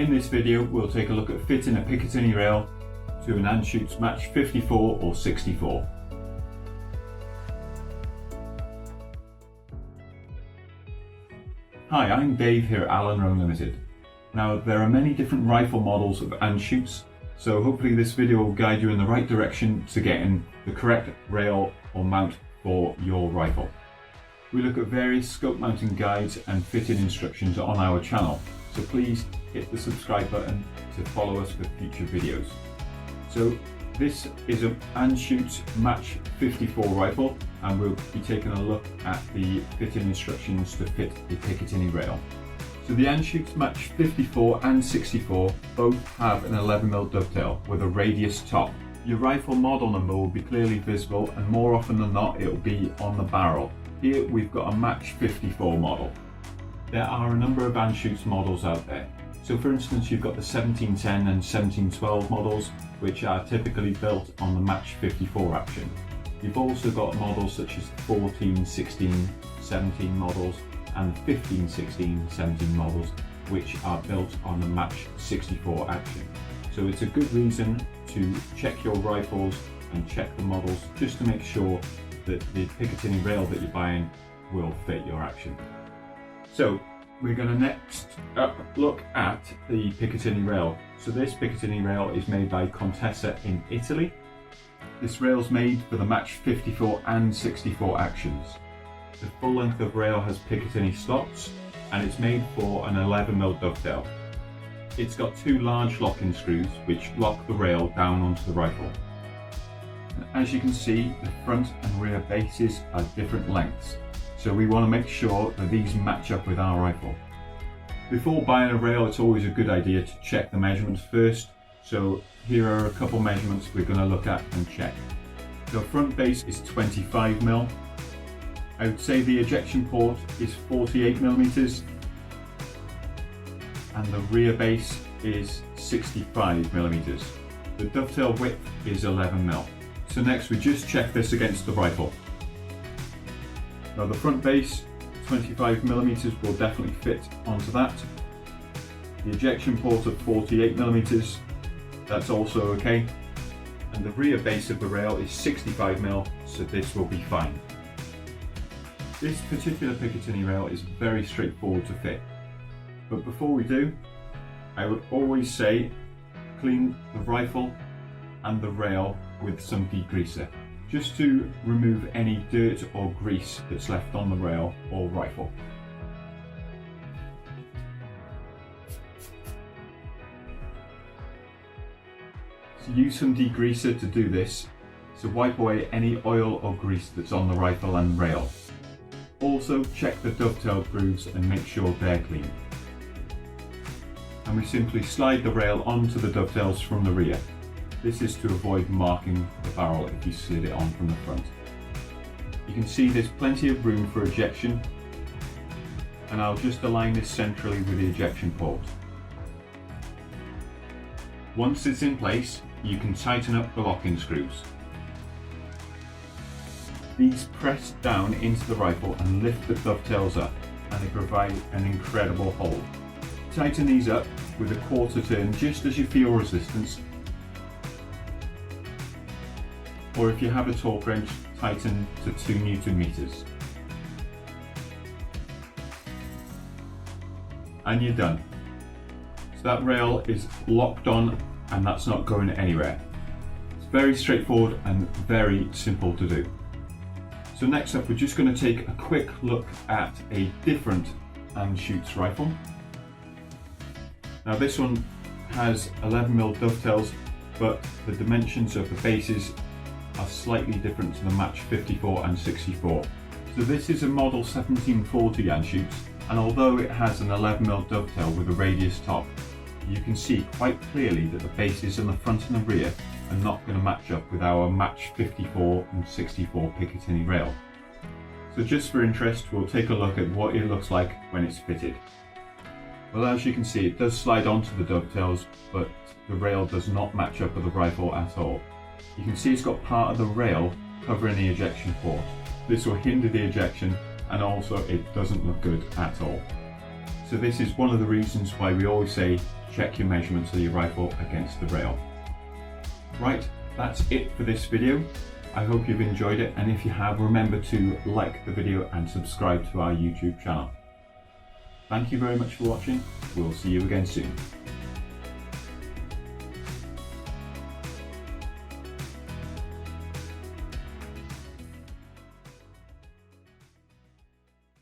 In this video we'll take a look at fitting a Picatinny rail to an Anschutz Match 54 or 64. Hi, I'm Dave here at Allen Roan Limited. Now there are many different rifle models of Anschutz, so hopefully this video will guide you in the right direction to getting the correct rail or mount for your rifle. We look at various scope mounting guides and fitting instructions on our channel, so please hit the subscribe button to follow us for future videos. So this is an Anschutz Match 54 rifle, and we'll be taking a look at the fitting instructions to fit the Picatinny rail. So the Anschutz Match 54 and 64 both have an 11mm dovetail with a radius top. Your rifle model number will be clearly visible, and more often than not it will be on the barrel. Here we've got a Match 54 model. There are a number of Anschutz models out there. So for instance, you've got the 1710 and 1712 models, which are typically built on the Match 54 action. You've also got models such as the 14, 16, 17 models and 15, 16, 17 models, which are built on the Match 64 action. So it's a good reason to check your rifles and check the models just to make sure that the Picatinny rail that you're buying will fit your action. So we're going to next look at the Picatinny rail. So this Picatinny rail is made by Contessa in Italy. This rail is made for the Match 54 and 64 actions. The full length of rail has Picatinny slots, and it's made for an 11mm dovetail. It's got two large locking screws which lock the rail down onto the rifle. And as you can see, the front and rear bases are different lengths, so we want to make sure that these match up with our rifle. Before buying a rail, it's always a good idea to check the measurements first. So here are a couple measurements we're going to look at and check. The front base is 25mm. I would say the ejection port is 48mm, and the rear base is 65mm. The dovetail width is 11mm. So next we just check this against the rifle. Now the front base, 25mm, will definitely fit onto that. The ejection port of 48mm, that's also okay. And the rear base of the rail is 65mm, so this will be fine. This particular Picatinny rail is very straightforward to fit. But before we do, I would always say clean the rifle and the rail with some degreaser, just to remove any dirt or grease that's left on the rail or rifle. So use some degreaser to do this, to wipe away any oil or grease that's on the rifle and rail. Also check the dovetail grooves and make sure they're clean. And we simply slide the rail onto the dovetails from the rear. This is to avoid marking the barrel if you slid it on from the front. You can see there's plenty of room for ejection, and I'll just align this centrally with the ejection port. Once it's in place, you can tighten up the locking screws. These press down into the rifle and lift the dovetails up, and they provide an incredible hold. Tighten these up with a quarter turn just as you feel resistance, or if you have a torque wrench, tighten to 2 Nm. And you're done. So that rail is locked on, and that's not going anywhere. It's very straightforward and very simple to do. So next up, we're just going to take a quick look at a different Anschutz rifle. Now this one has 11mm dovetails, but the dimensions of the bases are slightly different to the Match 54 and 64. So this is a model 1740 Anschutz, and although it has an 11mm dovetail with a radius top, you can see quite clearly that the bases in the front and the rear are not going to match up with our Match 54 and 64 Picatinny rail. So just for interest, we'll take a look at what it looks like when it's fitted. Well, as you can see, it does slide onto the dovetails, but the rail does not match up with the rifle at all. You can see it's got part of the rail covering the ejection port. This will hinder the ejection, and also it doesn't look good at all. So this is one of the reasons why we always say check your measurements of your rifle against the rail. Right, that's it for this video. I hope you've enjoyed it, and if you have, remember to like the video and subscribe to our YouTube channel. Thank you very much for watching. We'll see you again soon.